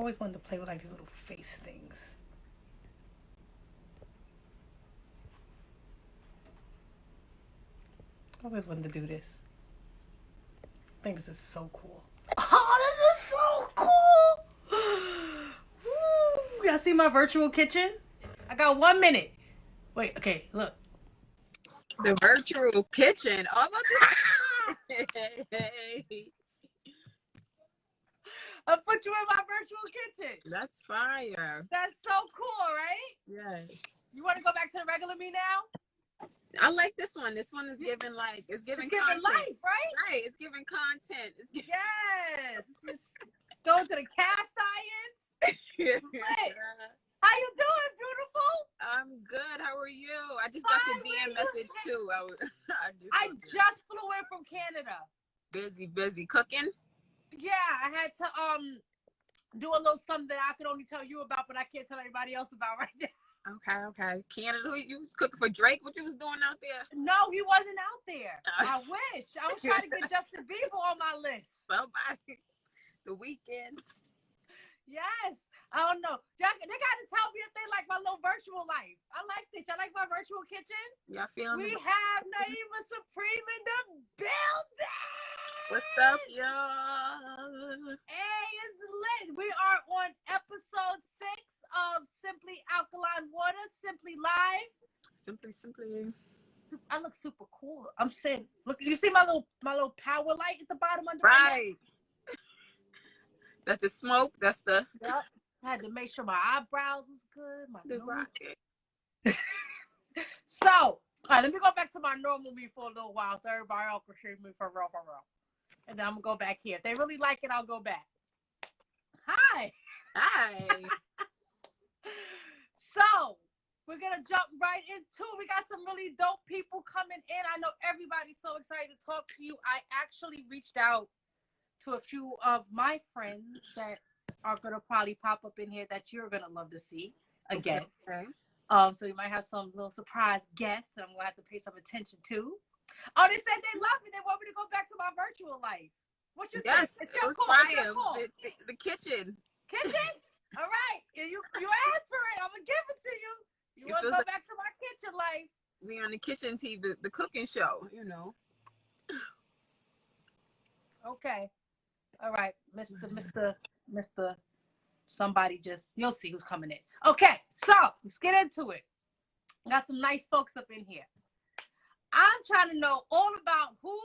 always wanted to play with like these little face things. I always wanted to do this. I think this is so cool. Oh, this is so cool! Woo. Y'all see my virtual kitchen? I got 1 minute. Wait, okay, look. The virtual kitchen. Oh, I'm about to... I put you in my virtual kitchen. That's fire. That's so cool, right? Yes. You want to go back to the regular me now? I like this one. This one is giving like it's giving content. Life, right? Right. It's giving content. Yes. Just go to the cast irons. How you doing, beautiful? I'm good. How are you? I just got your DM message too. I just flew in from Canada. Busy cooking. Yeah, I had to do a little something that I could only tell you about, but I can't tell anybody else about right now. Okay. Canada, you was cooking for Drake? What you was doing out there? No, he wasn't out there. I wish. I was trying to get Justin Bieber on my list. Somebody. The weekend. Yes. I don't know. They got to tell me if they like my little virtual life. I like this. I like my virtual kitchen. Y'all feeling We have Nyemiah Supreme in the building. What's up, y'all? Hey, it's lit. We are on episode 6 of Simply Alkaline Water, Simply Live. Simply. I look super cool. I'm saying, look, you see my little power light at the bottom under right. That's the smoke. That's the. Yep. I had to make sure my eyebrows was good. The rocket. So, all right, let me go back to my normal me for a little while so everybody else can see me for real. And then I'm going to go back here. If they really like it, I'll go back. Hi. So, we're going to jump right into it. We got some really dope people coming in. I know everybody's so excited to talk to you. I actually reached out to a few of my friends that are going to probably pop up in here that you're going to love to see again. Okay. So we might have some little surprise guests that I'm going to have to pay some attention to. Oh, they said they love me. They want me to go back to my virtual life. What you think? Yes, it was fire. The kitchen. Kitchen? All right. You asked for it. I'm going to give it to you. You want to go back to my kitchen life? We on the kitchen TV, the cooking show, you know. Okay. All right, Mr. Somebody you'll see who's coming in. Okay, so let's get into it. Got some nice folks up in here. I'm trying to know all about who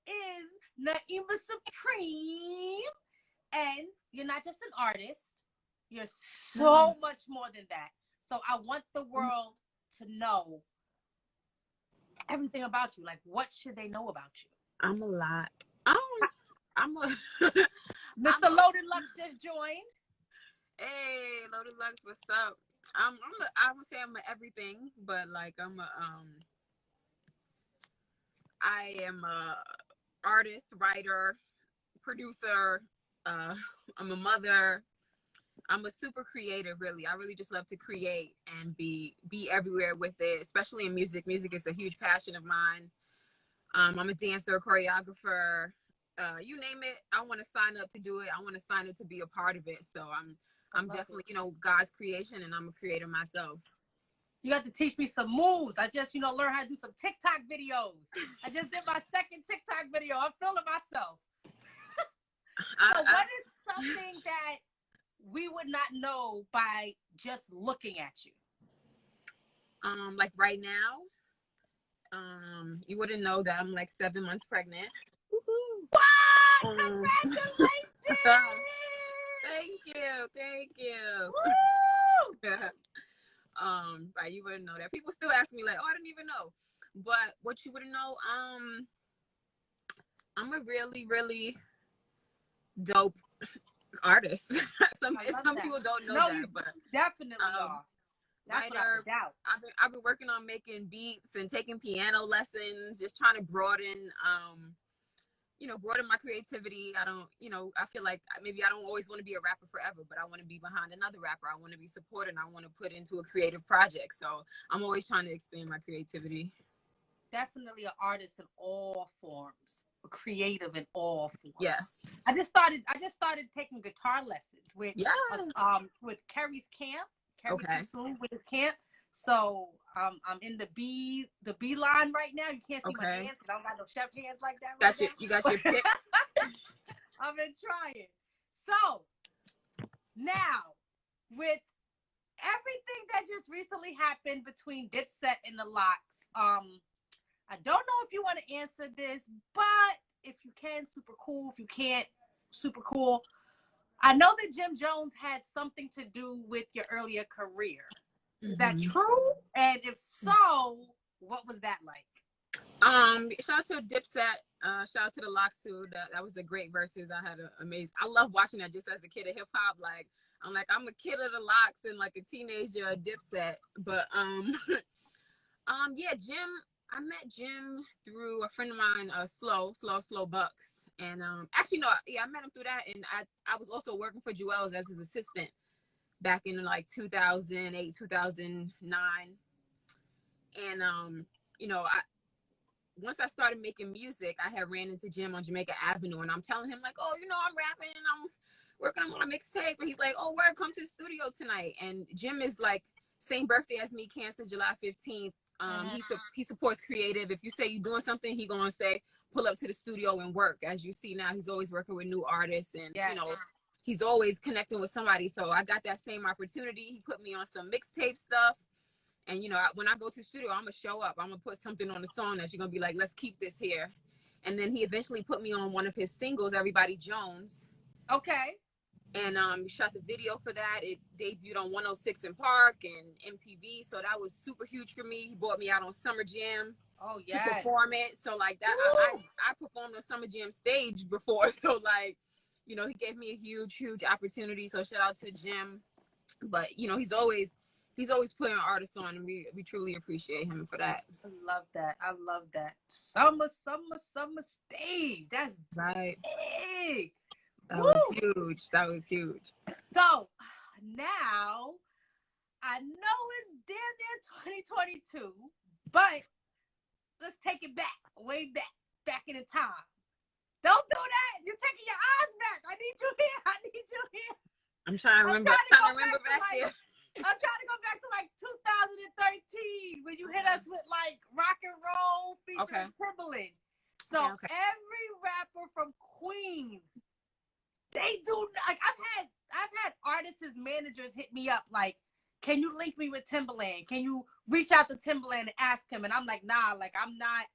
is Nyemiah Supreme. And you're not just an artist. You're so much more than that. So I want the world to know everything about you. Like, what should they know about you? I'm a lot. Mr. Loaded Lux just joined. Hey, Loaded Lux, what's up? I would say I'm a everything, but like I am a artist, writer, producer. I'm a mother. I'm a super creative, really. I really just love to create and be everywhere with it, especially in music. Music is a huge passion of mine. I'm a dancer, choreographer. You name it, I want to sign up to do it. I want to sign up to be a part of it. So I'm definitely, God's creation, and I'm a creator myself. You got to teach me some moves. I just, learn how to do some TikTok videos. I just did my second TikTok video. I'm feeling myself. So what is something that we would not know by just looking at you? Like right now, you wouldn't know that I'm like 7 months pregnant. What? Congratulations! Thank you. Woo! Right, you wouldn't know that. People still ask me like, oh, I didn't even know. But what you wouldn't know, I'm a really, really dope artist. some people don't know that, but definitely are. That's writer. I've been working on making beats and taking piano lessons, just trying to broaden my creativity. I feel like maybe I don't always want to be a rapper forever, but I want to be behind another rapper. I want to be supported, and I want to put into a creative project. So I'm always trying to expand my creativity. definitely an artist in all forms, creative in all forms. Yes. I just started taking guitar lessons Yes. With Kerry's camp. Kerry Okay. Too Soon with his camp. So I'm in the B line right now. You can't see my hands because I don't got no chef hands like that right now. You got your pick. I've been trying. So now with everything that just recently happened between Dipset and the Lox, I don't know if you want to answer this, but if you can, super cool. If you can't, super cool. I know that Jim Jones had something to do with your earlier career. Is that true? And if so, what was that like? Shout out to Dipset. Shout out to the Lox too. That was a great verses. I had an amazing. I love watching that just as a kid of hip hop. Like I'm a kid of the Lox and like a teenager of Dipset. But yeah, Jim. I met Jim through a friend of mine, Slow Bucks, and actually no, yeah, I met him through that, and I was also working for Jewels as his assistant back in like 2008, 2009, and once I started making music, I had ran into Jim on Jamaica Avenue, and I'm telling him like, oh, I'm rapping, I'm working on my mixtape, and he's like, oh, word, come to the studio tonight. And Jim is like same birthday as me, Cancer, July 15th. He supports creative. If you say you're doing something, he gonna say pull up to the studio and work. As you see now, he's always working with new artists, and he's always connecting with somebody. So I got that same opportunity. He put me on some mixtape stuff, and when I go to the studio, I'm gonna show up. I'm gonna put something on the song that you're gonna be like, let's keep this here. And then he eventually put me on one of his singles, Everybody Jones. Okay. And shot the video for that. It debuted on 106 in Park and MTV, so that was super huge for me. He brought me out on Summer Jam to perform it. So like that, I performed on Summer Jam stage before. So like, he gave me a huge opportunity. So shout out to Jim. But he's always putting artists on, and we truly appreciate him for that. I love that. Summer stage. That's right. Big. That was huge. So now I know it's damn near 2022, but let's take it back, way back in the time. Don't do that. You're taking your eyes back. I need you here. I'm trying to remember. Back here. I'm trying to go back to like 2013 when you hit us with like rock and roll featuring Timbaland. So every rapper from Queens, they do like I've had artists' managers hit me up like, can you link me with Timbaland? Can you reach out to Timbaland and ask him? And I'm like, nah, like I'm not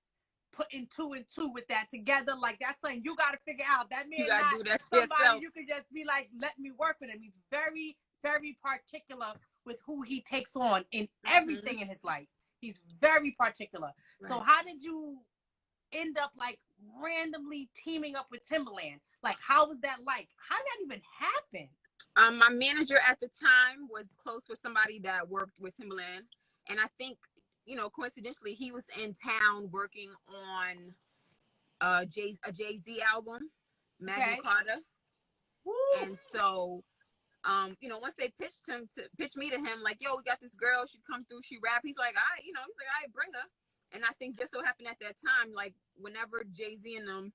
putting 2 and 2 with that together. Like that's something you got to figure out. That man not do that somebody yourself. You could just be like, let me work with him. He's very, very particular with who he takes on in everything in his life. He's very particular. Right. So how did you end up like randomly teaming up with Timbaland? Like how was that like? How did that even happen? My manager at the time was close with somebody that worked with Timbaland, and I think coincidentally he was in town working on a Jay-Z album, Magna Carta. Woo. And so once they pitched me to him, like, yo, we got this girl, she come through, she rap. He's like, I bring her. And I think just so happened at that time, like whenever Jay-Z and them,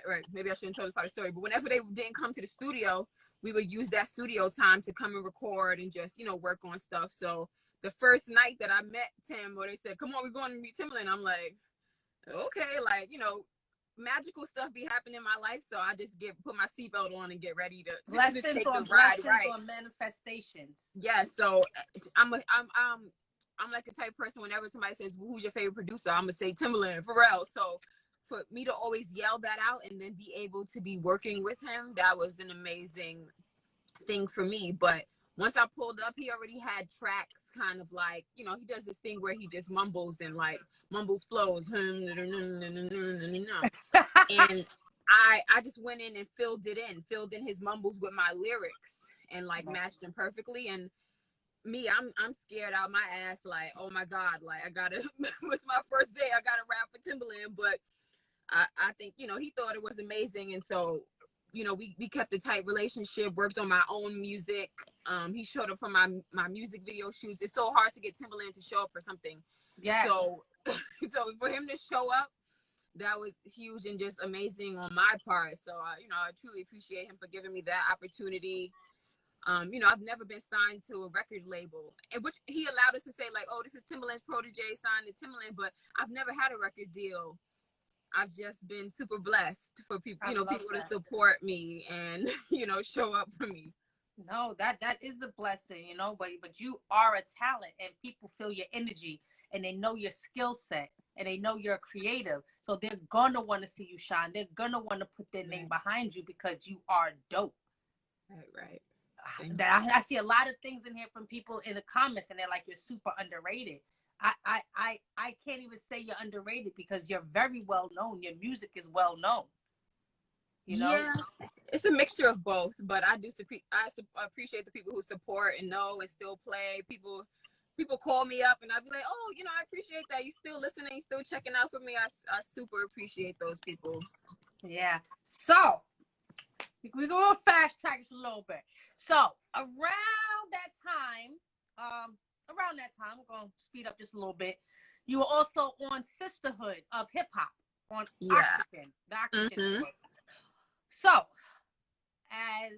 right, maybe I shouldn't tell this part of the story, but whenever they didn't come to the studio, we would use that studio time to come and record and just, work on stuff. So the first night that I met Tim, or they said, come on, we're going to meet Timbaland, I'm like, okay, like, magical stuff be happening in my life, so I just put my seatbelt on and get ready to blessings take on the ride. On manifestations. Yeah, so I'm like the type of person, whenever somebody says, well, who's your favorite producer, I'm gonna say Timbaland, for real. So for me to always yell that out and then be able to be working with him, that was an amazing thing for me. But once I pulled up, he already had tracks kind of like, he does this thing where he just mumbles and like mumbles flows. And I just went in and filled in his mumbles with my lyrics and like matched them perfectly. And me, I'm scared out my ass, like, oh my God, like I gotta, it's my first day, I gotta rap for Timbaland. But I think, he thought it was amazing. And so, we kept a tight relationship, worked on my own music. He showed up for my music video shoots. It's so hard to get Timbaland to show up for something. Yeah. So So for him to show up, that was huge and just amazing on my part. So, I truly appreciate him for giving me that opportunity. I've never been signed to a record label, in which he allowed us to say like, oh, this is Timbaland's protege signed to Timbaland, but I've never had a record deal. I've just been super blessed for people, people to support me and, show up for me. No, that is a blessing, but you are a talent and people feel your energy and they know your skill set and they know you're creative. So they're going to want to see you shine. They're going to want to put their name behind you because you are dope. Right. I see a lot of things in here from people in the comments and they're like, you're super underrated. I can't even say you're underrated because you're very well known. Your music is well known. Yeah, it's a mixture of both, but I appreciate the people who support and know and still play. People call me up and I'll be like, oh, I appreciate that. You still listening, you still checking out for me. I super appreciate those people. Yeah. So we go fast track just a little bit. So around that time, we're going to speed up just a little bit. You were also on Sisterhood of Hip Hop on Alkaline, the Alkaline. So, as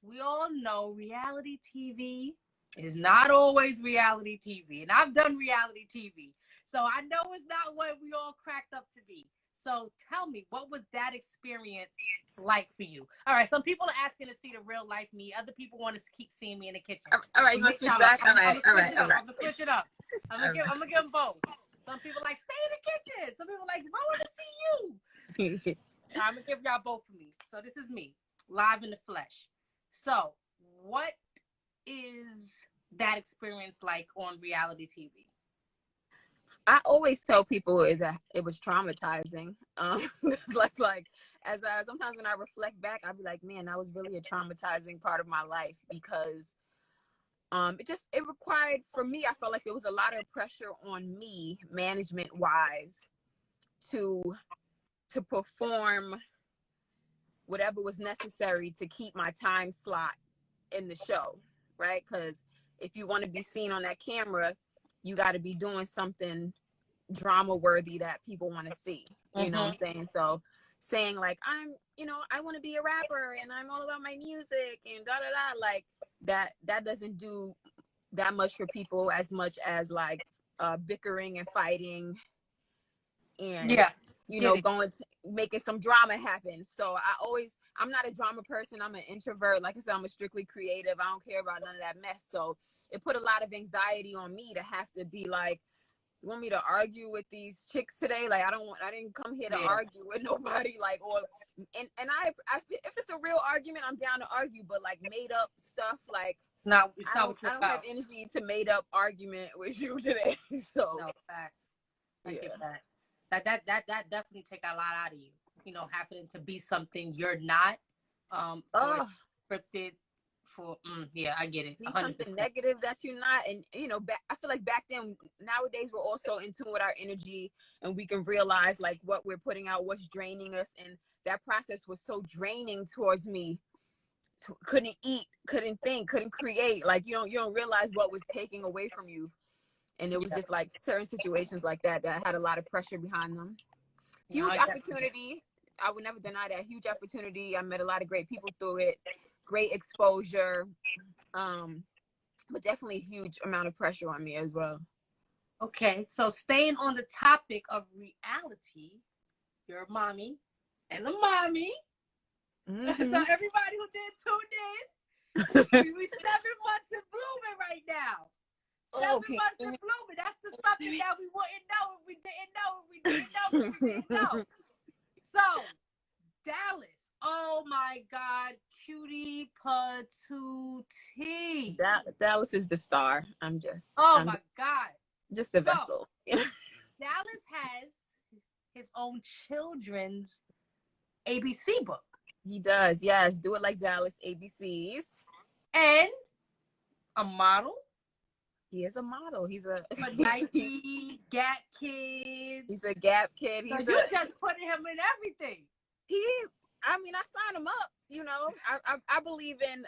we all know, reality TV is not always reality TV. And I've done reality TV. So I know it's not what we all cracked up to be. So tell me, what was that experience like for you? All right, some people are asking to see the real life me. Other people want to keep seeing me in the kitchen. All right, you want to switch back? All right. I'm going to switch it up. I'm going to give them both. Some people like, stay in the kitchen. Some people like, I want to see you. I'm going to give y'all both of me. So this is me, live in the flesh. So what is that experience like on reality TV? I always tell people that it was traumatizing. Like as sometimes when I reflect back, I'll be like, man, that was really a traumatizing part of my life because it required, for me, I felt like there was a lot of pressure on me, management wise, to perform whatever was necessary to keep my time slot in the show, right? Because if you want to be seen on that camera, you got to be doing something drama worthy that people want to see. You know what I'm saying? So saying like, I want to be a rapper and I'm all about my music and like that doesn't do that much for people as much as like bickering and fighting and making some drama happen. So I'm not a drama person. I'm an introvert. Like I said, I'm a strictly creative. I don't care about none of that mess. So it put a lot of anxiety on me to have to be like, you want me to argue with these chicks today? Like, I didn't come here to argue with nobody. Like, and I if it's a real argument, I'm down to argue, but like made up stuff, like, no, I don't have energy to made up argument with you today. So no, facts. I get that. That definitely take a lot out of you. Having to be something you're not. Scripted for. I get it. Be something negative that you're not, and I feel like back then, nowadays we're also in tune with our energy, and we can realize like what we're putting out, what's draining us, and that process was so draining towards me. Couldn't eat, couldn't think, couldn't create. Like you don't realize what was taking away from you. And it was just like certain situations like that had a lot of pressure behind them. Huge opportunity. I would never deny that. Huge opportunity. I met a lot of great people through it. Great exposure. But definitely a huge amount of pressure on me as well. Okay. So staying on the topic of reality, you're a mommy and a mommy. So everybody who did tune in, we 7 months in blooming right now. 7 months in blooming. That's the stuff that we wouldn't know if we didn't know if we didn't know if we didn't know. So, Dallas. Oh my God. Cutie patootie. Dallas is the star. I'm my God. Just a vessel. Dallas has his own children's ABC book. He does. Yes. Do It Like Dallas ABCs. And a model. He is a model. He's a Nike, Gap kid. He's a Gap kid. So you just putting him in everything. I signed him up, I believe in,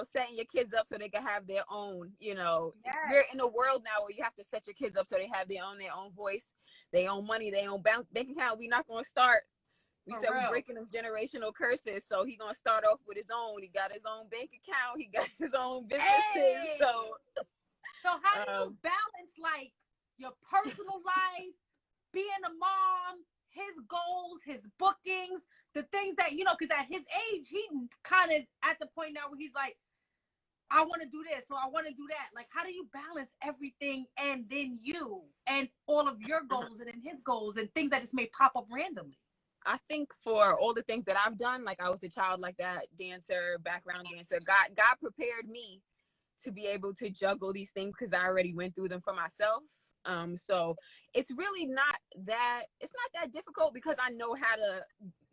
setting your kids up so they can have their own, We're in a world now where you have to set your kids up so they have their own voice. they own money, they own bank account. We not gonna start. We said we're breaking them generational curses. So he gonna start off with his own. He got his own bank account. He got his own businesses. Hey! So how do you Um, balance like your personal life, being a mom, his goals, his bookings, the things that, you know, because at his age, he kind of is at the point now where he's like, I want to do this, or I want to do that. Like, how do you balance everything and then you and all of your goals and then his goals and things that just may pop up randomly? I think for all the things that I've done, like I was a child like that, dancer, background dancer, God prepared me to be able to juggle these things because I already went through them for myself. So it's really not that difficult because I know how to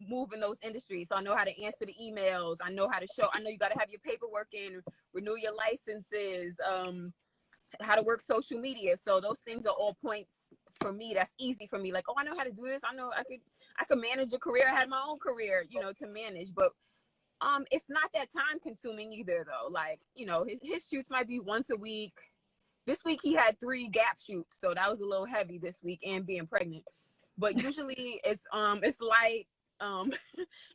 move in those industries. So I know how to answer the emails. I know how to show. I know you got to have your paperwork in, renew your licenses, how to work social media. So those things are all points for me. That's easy for me. Like, oh, I know how to do this. I know I could manage a career. I had my own career, you know, to manage, but it's not that time consuming either though. Like, you know, his shoots might be once a week. This week he had 3 Gap shoots, so that was a little heavy this week, and being pregnant. But usually it's light, and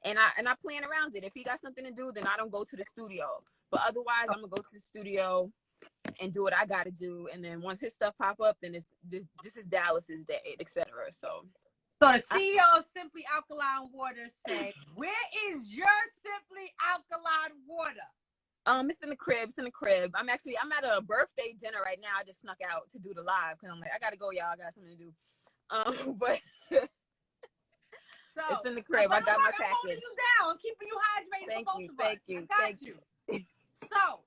I plan around it. If he got something to do, then I don't go to the studio. But otherwise, I'm gonna go to the studio and do what I gotta do. And then once his stuff pop up, then this is Dallas's day, etc. So the CEO of Simply Alkaline Water said, "Where is your Simply Alkaline Water?" It's in the crib. It's in the crib. I'm at a birthday dinner right now. I just snuck out to do the live because I'm like, I gotta go, y'all. I got something to do. But so it's in the crib. I got my package. I'm holding you down. I'm keeping you hydrated. Thank for you. both of Thank us. you. I got you. So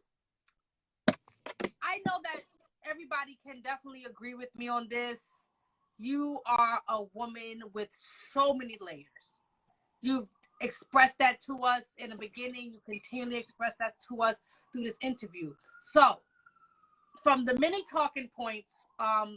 I know that everybody can definitely agree with me on this. You are a woman with so many layers. You've expressed that to us in the beginning. You continue to express that to us through this interview. So, from the many talking points,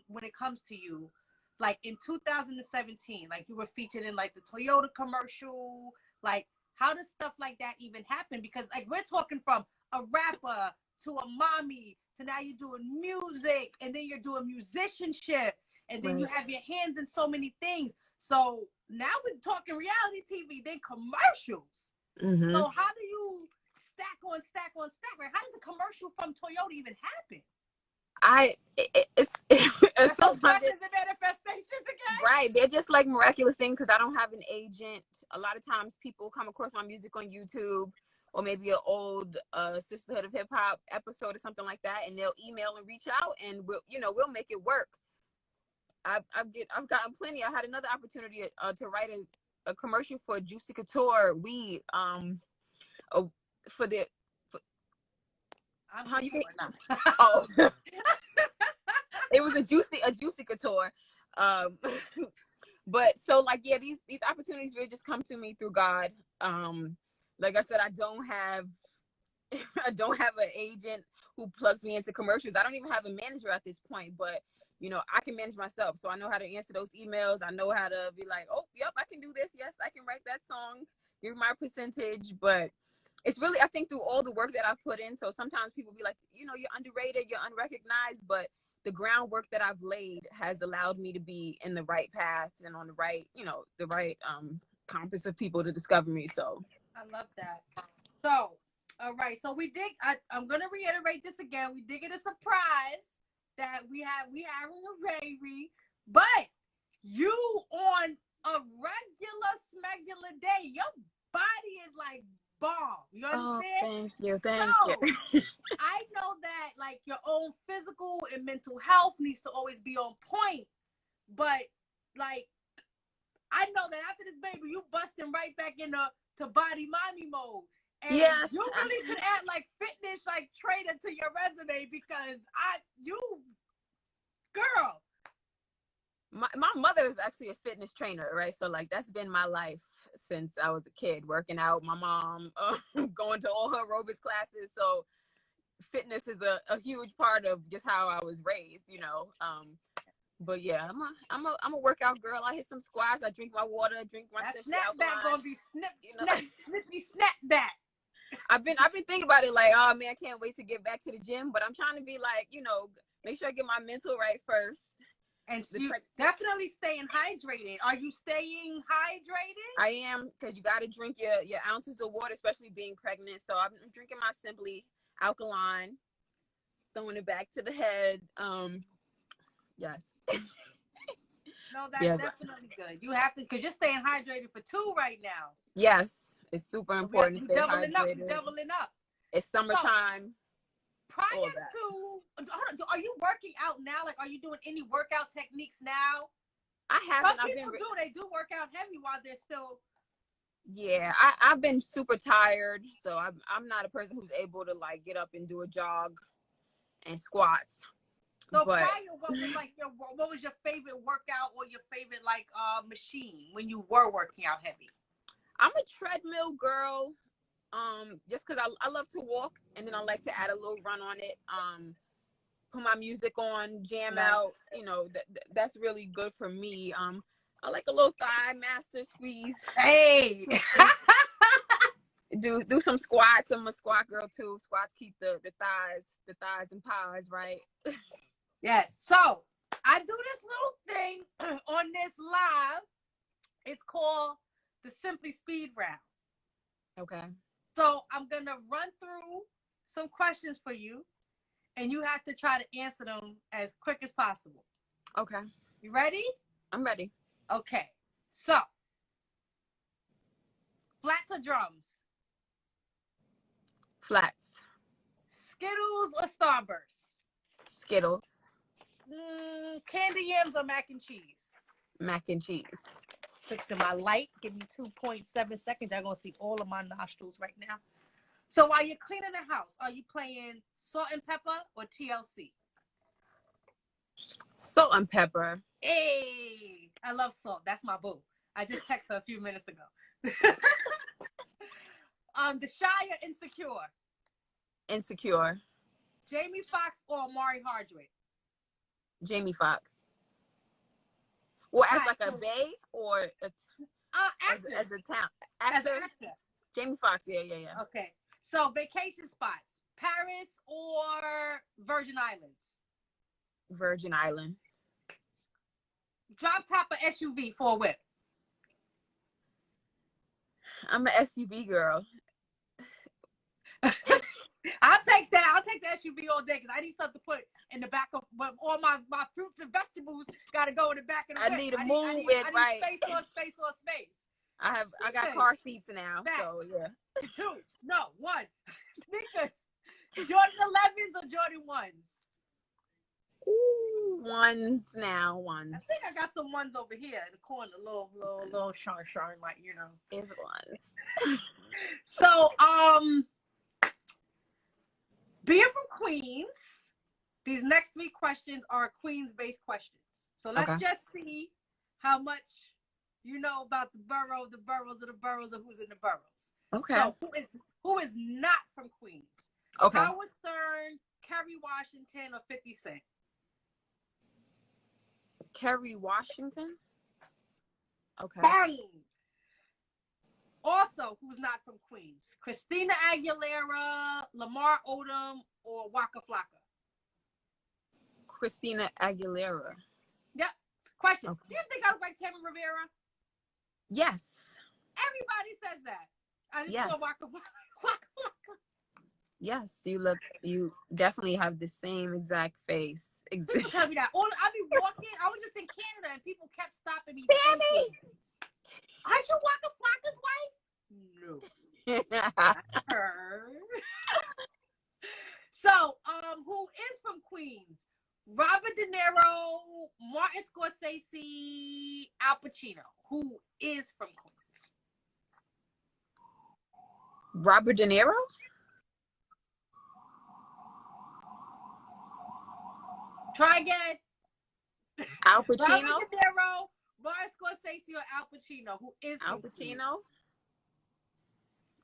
when it comes to you, like in 2017, like you were featured in like the Toyota commercial. Like, how does stuff like that even happen? Because like we're talking from a rapper to a mommy to now you're doing music, and then you're doing musicianship, and then you have your hands in so many things. So now we're talking reality TV, then commercials. Mm-hmm. So how do you stack on stack on stack? Like, how does a commercial from Toyota even happen? It's sometimes it's manifestations again. Right. They're just like miraculous things because I don't have an agent. A lot of times people come across my music on YouTube or maybe an old Sisterhood of Hip Hop episode or something like that, and they'll email and reach out, and we'll make it work. I've gotten plenty. I had another opportunity to write a commercial for Juicy Couture weed. For the. How you not? Oh. It was a juicy couture. But so like, yeah, these opportunities really just come to me through God. Like I said, I don't have an agent who plugs me into commercials. I don't even have a manager at this point, but you know, I can manage myself. So I know how to answer those emails. I know how to be like, oh, yep, I can do this. Yes, I can write that song. Give my percentage. But it's really, I think, through all the work that I've put in. So sometimes people be like, you know, you're underrated, you're unrecognized, but the groundwork that I've laid has allowed me to be in the right paths and on the right, you know, the right compass of people to discover me. So I love that. So, all right. So I'm going to reiterate this again. We did get a surprise that we having a baby, but you on a regular smegular day, your body is like bomb. You understand? Thank you. I know that like your own physical and mental health needs to always be on point, but like I know that after this baby, you busting right back into body mommy mode. And yes, you really should add like fitness like trainer to your resume because girl. My mother is actually a fitness trainer, right? So like that's been my life since I was a kid, working out. My mom going to all her aerobics classes. So fitness is a huge part of just how I was raised, you know. But yeah, I'm a workout girl. I hit some squats. I drink my water. Drink my snapback gonna be snippy snapback. I've been thinking about it like, oh man, I can't wait to get back to the gym. But I'm trying to be like, you know, make sure I get my mental right first. And you definitely staying hydrated. Are you staying hydrated? I am, because you got to drink your ounces of water, especially being pregnant. So I'm drinking my Simply Alkaline, throwing it back to the head. Yes. No, that's definitely good. You have to, because you're staying hydrated for 2 right now. Yes, it's super important to stay doubling hydrated. Up, doubling up. It's summertime. So, prior to, are you working out now? Like, are you doing any workout techniques now? I haven't. Some people they do work out heavy while they're still. Yeah, I've been super tired, so I'm not a person who's able to like get up and do a jog and squats. So prior, what was your favorite workout or your favorite machine when you were working out heavy? I'm a treadmill girl, just because I love to walk, and then I like to add a little run on it. Put my music on, jam out. You know, that's really good for me. I like a little thigh master squeeze. Hey. Do some squats. I'm a squat girl too. Squats keep the thighs and pies, right? Yes. So I do this little thing on this live. It's called the Simply Speed Round. Okay. So I'm gonna run through some questions for you, and you have to try to answer them as quick as possible. Okay. You ready? I'm ready. Okay. So, flats or drums? Flats. Skittles or Starburst? Skittles. Candy yams or mac and cheese? Mac and cheese. Fixing my light. Give me 2.7 seconds. You're going to see all of my nostrils right now. So while you're cleaning the house, are you playing Salt and Pepper or TLC? Salt and Pepper. Hey, I love Salt. That's my boo. I just texted her a few minutes ago. The Shy or Insecure? Insecure. Jamie Foxx or Amari Hardwick? Jamie Foxx. Well, as like a bae or as a talent actor? As an actor. Jamie Foxx, yeah. Okay. So vacation spots, Paris or Virgin Islands? Virgin Island. Drop top or SUV for a whip? I'm an SUV girl. I'll take that. I'll take the SUV all day because I need stuff to put in the back of all my fruits and vegetables. Got to go in the back of the whip. I need to move it right. Space. I got car seats now, so yeah. 2, no, 1. Sneakers. Jordan 11s or Jordan 1s? Ooh, ones now, ones. I think I got some ones over here in the corner, little shine, like, you know. Is ones. So, being from Queens, these next 3 questions are Queens-based questions. So let's just see how much you know about the boroughs of the boroughs of who's in the boroughs. Okay. So who is not from Queens? Okay. Howard Stern, Kerry Washington, or 50 Cent? Kerry Washington. Okay. Bang! Also, who's not from Queens? Christina Aguilera, Lamar Odom, or Waka Flocka? Christina Aguilera. Yep. Question. Okay. Do you think I look like Tammy Rivera? Yes. Everybody says that. I just saw Waka Flocka. Yes, you definitely have the same exact face. People tell me that. I be walking. I was just in Canada and people kept stopping me. Tammy! Aren't you Waka Flocka's wife? No. Her. So, who is from Queens? Robert De Niro, Martin Scorsese, Al Pacino. Who is from Queens? Robert De Niro? Try again. Al Pacino? Robert De Niro, Martin Scorsese, or Al Pacino. Who is Al from Pacino?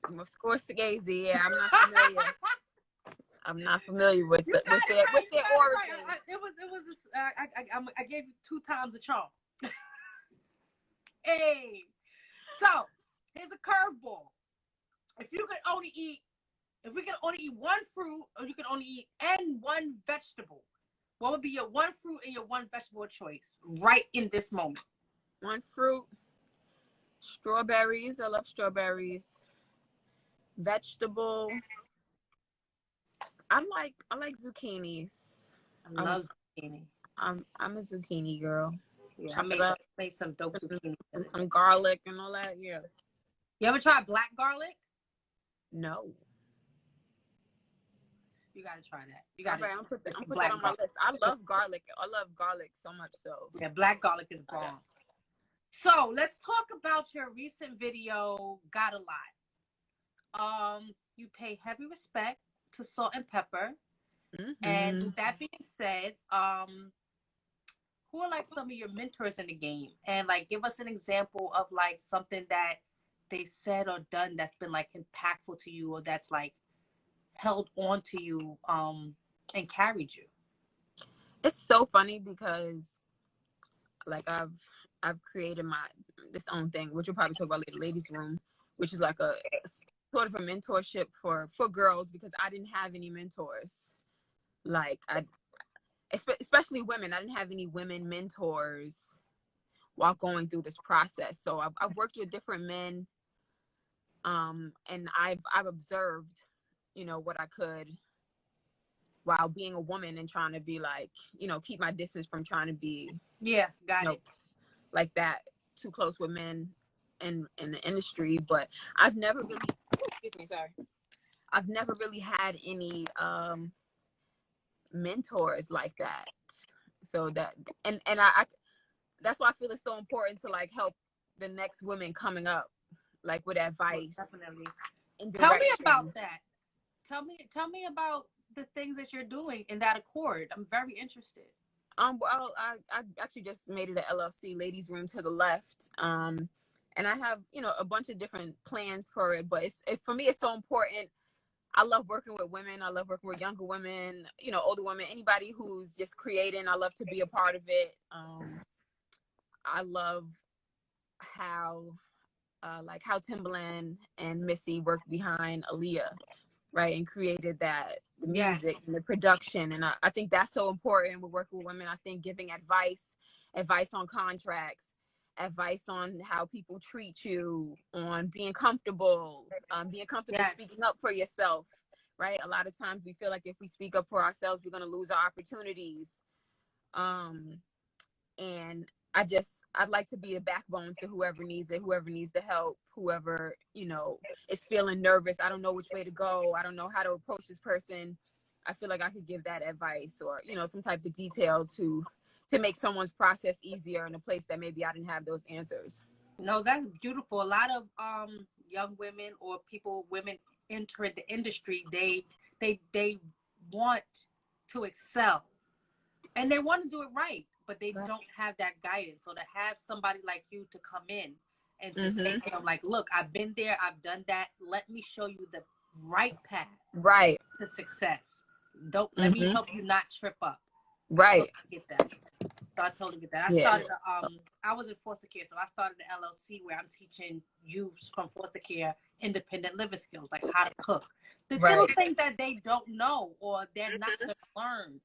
Scorsese, yeah, I'm not familiar. I'm not familiar with their origins. Right. It was this. I gave you 2 times the charm. Hey, so here's a curveball. If we could only eat 1 fruit, or you could only eat 1 vegetable, What would be your one fruit and your one vegetable of choice right in this moment? One fruit, strawberries. I love strawberries. Vegetable, I like zucchinis. I love zucchini. I'm a zucchini girl. Yeah, Chop it up, made some dope zucchini. and some garlic and all that. Yeah. You ever tried black garlic? No. You gotta try that. You gotta. All right, I'm put that on my garlic. list. I love garlic. I love garlic so much. So Yeah, black garlic is bomb. Okay. So let's talk about your recent video, Got a Lot. You pay heavy respect to Salt and Pepper. And with that being said, who are like some of your mentors in the game? And like give us an example of like something that they've said or done that's been like impactful to you, or that's like held on to you and carried you. It's so funny because like I've created this own thing, which we'll probably talk about later, ladies room, which is like a sort of a mentorship for girls, because I didn't have any mentors. Like especially women, I didn't have any women mentors while going through this process. So I've worked with different men, and I've observed, what I could while being a woman and trying to be like, keep my distance from trying to be got it, like that, too close with men in the industry. But I've never really I've never really had any mentors like that. So that and I that's why I feel it's so important to like help the next women coming up, like with advice. Definitely. And tell me about that. Tell me about the things that you're doing in that accord. I'm very interested. Well, I actually just made it an LLC, Ladies Room to the Left. And I have, a bunch of different plans for it, but for me, it's so important. I love working with women. I love working with younger women, older women, anybody who's just creating. I love to be a part of it. I love how Timbaland and Missy worked behind Aaliyah, right, and created the music and the production. And I think that's so important with working with women. I think giving advice on contracts, advice on how people treat you, on being comfortable speaking up for yourself, right? A lot of times we feel like if we speak up for ourselves, we're going to lose our opportunities. And I'd like to be a backbone to whoever needs it, whoever needs the help, whoever, is feeling nervous. I don't know which way to go. I don't know how to approach this person. I feel like I could give that advice or, some type of detail to make someone's process easier in a place that maybe I didn't have those answers. No, that's beautiful. A lot of young women or women entering the industry, they want to excel and they want to do it right, but they don't have that guidance. So to have somebody like you to come in and to say to them, like, look, I've been there, I've done that. Let me show you the right path to success. Let me help you not trip up. Right. I totally get that. I started, I was in foster care, so I started an LLC where I'm teaching youth from foster care independent living skills, like how to cook. The little things that they don't know or they're not going to learn,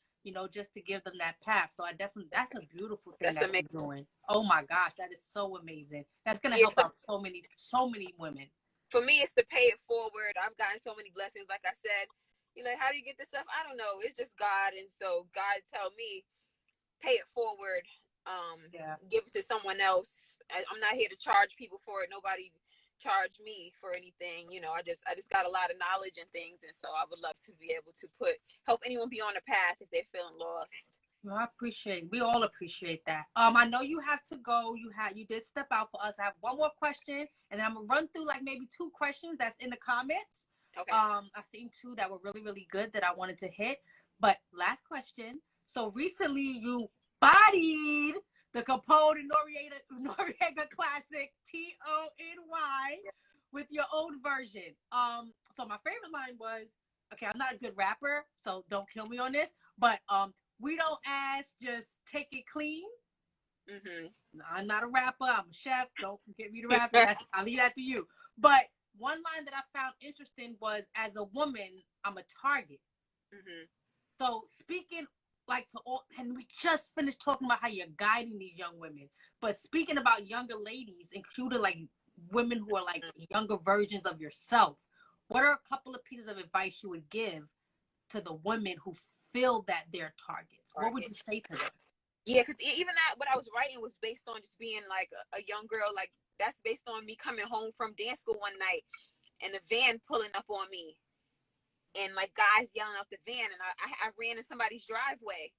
just to give them that path. So that's a beautiful thing that you're doing. Oh my gosh, that is so amazing. That's going to help out so many women. For me, it's to pay it forward. I've gotten so many blessings. Like I said, you're like, how do you get this stuff? I don't know. It's just God. And so God tell me, pay it forward, give it to someone else. I'm not here to charge people for it. Nobody charge me for anything. I just got a lot of knowledge and things, and so I would love to be able to help anyone be on a path if they're feeling lost. Well, we all appreciate that. I know you have to go. You did step out for us. I have one more question, and then I'm gonna run through like maybe 2 questions that's in the comments. Okay. I've seen 2 that were really, really good that I wanted to hit. But last question. So recently you bodied the Capone and Noriega classic T.O.N.Y with your own version. So my favorite line was, okay, I'm not a good rapper, so don't kill me on this, but we don't ask, just take it clean. No, I'm not a rapper. I'm a chef. Don't get me to rap. I'll leave that to you. But one line that I found interesting was, as a woman, I'm a target. So speaking like to all, and we just finished talking about how you're guiding these young women, but speaking about younger ladies, including like women who are like younger versions of yourself, what are a couple of pieces of advice you would give to the women who feel that they're targets? What would you say to them? Yeah, because even that, what I was writing was based on just being like a young girl. Like, that's based on me coming home from dance school one night and the van pulling up on me and like guys yelling out the van. And I ran in somebody's driveway.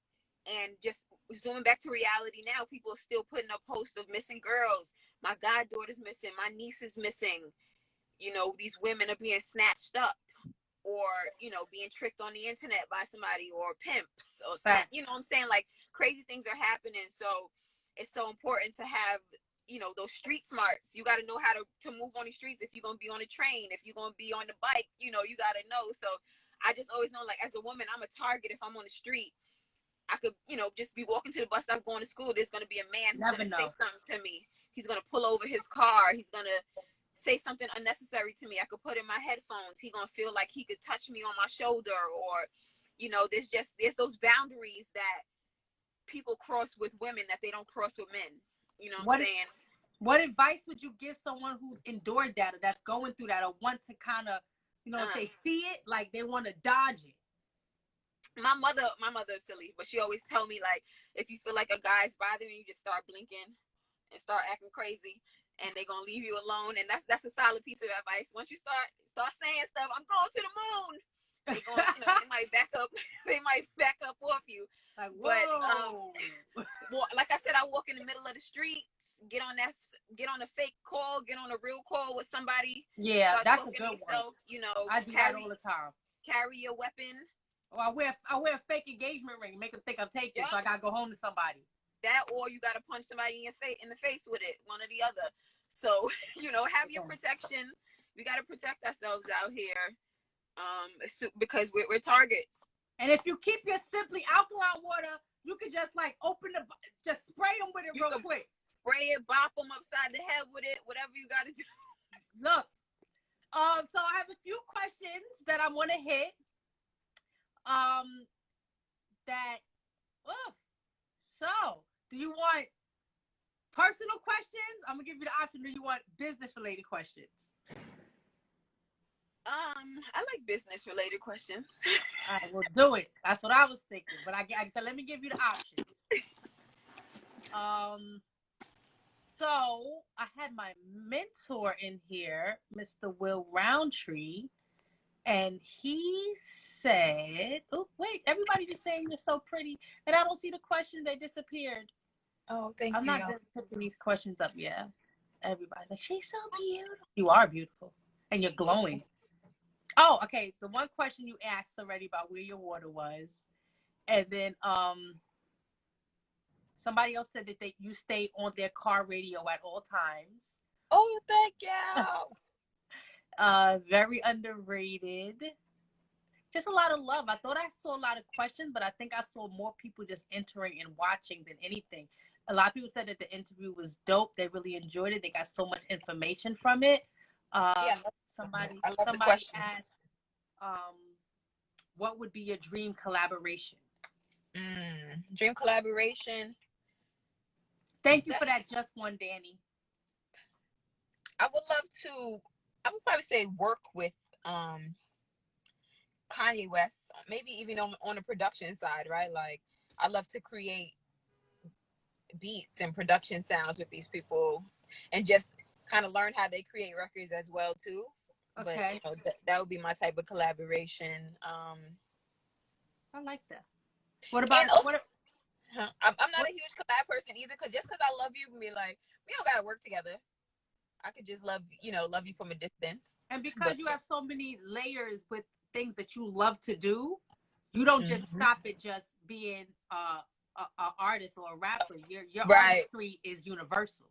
And just zooming back to reality now, people are still putting up posts of missing girls. My goddaughter's missing. My niece is missing. You know, these women are being snatched up, or, you know, being tricked on the internet by somebody, or pimps, or something. You know what I'm saying? Like, crazy things are happening. So it's so important to have, you know, those street smarts. You got to know how to move on the streets. If you're going to be on a train, if you're going to be on the bike, you know, you got to know. So I just always know, like, as a woman, I'm a target. If I'm on the street, I could, you know, just be walking to the bus stop going to school. There's going to be a man who's going to say something to me. He's going to pull over his car. He's going to say something unnecessary to me. I could put in my headphones. He's going to feel like he could touch me on my shoulder, or, you know, there's those boundaries that people cross with women that they don't cross with men. You know what I'm saying? What advice would you give someone who's endured that, or that's going through that, or want to kind of, you know, if they see it, like they want to dodge it? My mother is silly, but she always tell me, like, if you feel like a guy's bothering you, just start blinking and start acting crazy, and they're gonna leave you alone. And that's a solid piece of advice. Once you start saying stuff, I'm going to the moon, they going, you know, they might back up off you. Like, whoa. But well, like I said, I walk in the middle of the street, get on a fake call, get on a real call with somebody. Yeah, that's a good one. You know, I do that all the time. Carry your weapon. Or I wear a fake engagement ring, make them think I'm taking, so I gotta go home to somebody. That, or you gotta punch somebody in the face with it, one or the other. So, you know, have your protection. We gotta protect ourselves out here, because we're targets. And if you keep your Simply Alkaline water, you can just like just spray them with it real quick. Spray it, bop them upside the head with it, whatever you gotta do. Look, so I have a few questions that I want to hit. So do you want personal questions? I'm gonna give you the option. Do you want business related questions? I like business related questions. All right, we'll do it. That's what I was thinking. But let me give you the options. So I had my mentor in here, Mr. Will Roundtree. And he said, oh, wait, everybody just saying you're so pretty. And I don't see the questions. They disappeared. Oh, thank you. I'm not putting these questions up yet. Everybody's like, she's so beautiful. You are beautiful. And you're glowing. Oh, okay. The one question you asked already about where your water was. And then somebody else said that you stay on their car radio at all times. Oh, thank you. Very underrated. Just a lot of love. I thought I saw a lot of questions, but I think I saw more people just entering and watching than anything. A lot of people said that the interview was dope. They really enjoyed it. They got so much information from it. Somebody asked, what would be your dream collaboration? Dream collaboration. Thank you for that just one, Danny. I would probably say work with Kanye West, maybe even on the production side, right? Like, I love to create beats and production sounds with these people, and just kind of learn how they create records as well too. Okay. But, you know, that would be my type of collaboration. I like that. What about also, I'm not a huge collab person either, because just because I love you, be like, we don't gotta work together. I could just love you from a distance. And because you have so many layers with things that you love to do, you don't just stop at just being a artist or a rapper. Your artistry is universal.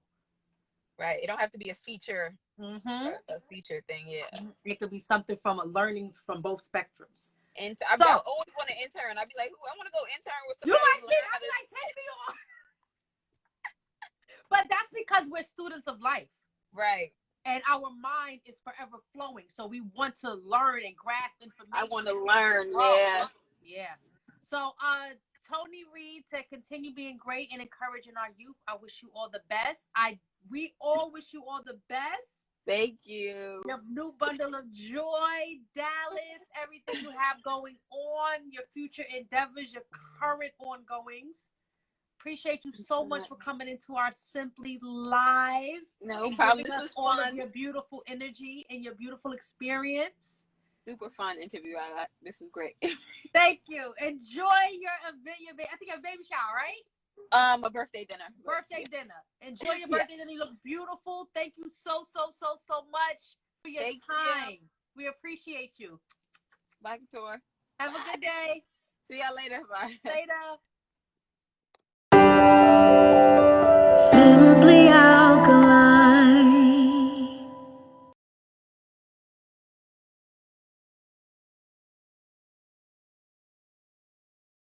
Right. It don't have to be a feature. A feature thing. Yeah. It could be something from a learnings from both spectrums. And I always want to intern. I'd be like, I want to go intern with somebody. You like me? I'd be like, take me on. But that's because we're students of life. Right. And our mind is forever flowing. So we want to learn and grasp information. I want to learn. Yeah. Yeah. So Tony Reed said, continue being great and encouraging our youth. I wish you all the best. We all wish you all the best. Thank you. Your new bundle of joy, Dallas, everything you have going on, your future endeavors, your current ongoings. Appreciate you so much for coming into our Simply Live. No problem. This was all fun. of your beautiful energy and your beautiful experience. Super fun interview. This was great. Thank you. Enjoy your event. I think your baby shower, right? A birthday dinner. Dinner. Enjoy your birthday dinner. You look beautiful. Thank you so much for your time. We appreciate you. Bye, Couture. Have a good day. See y'all later. Bye. Later.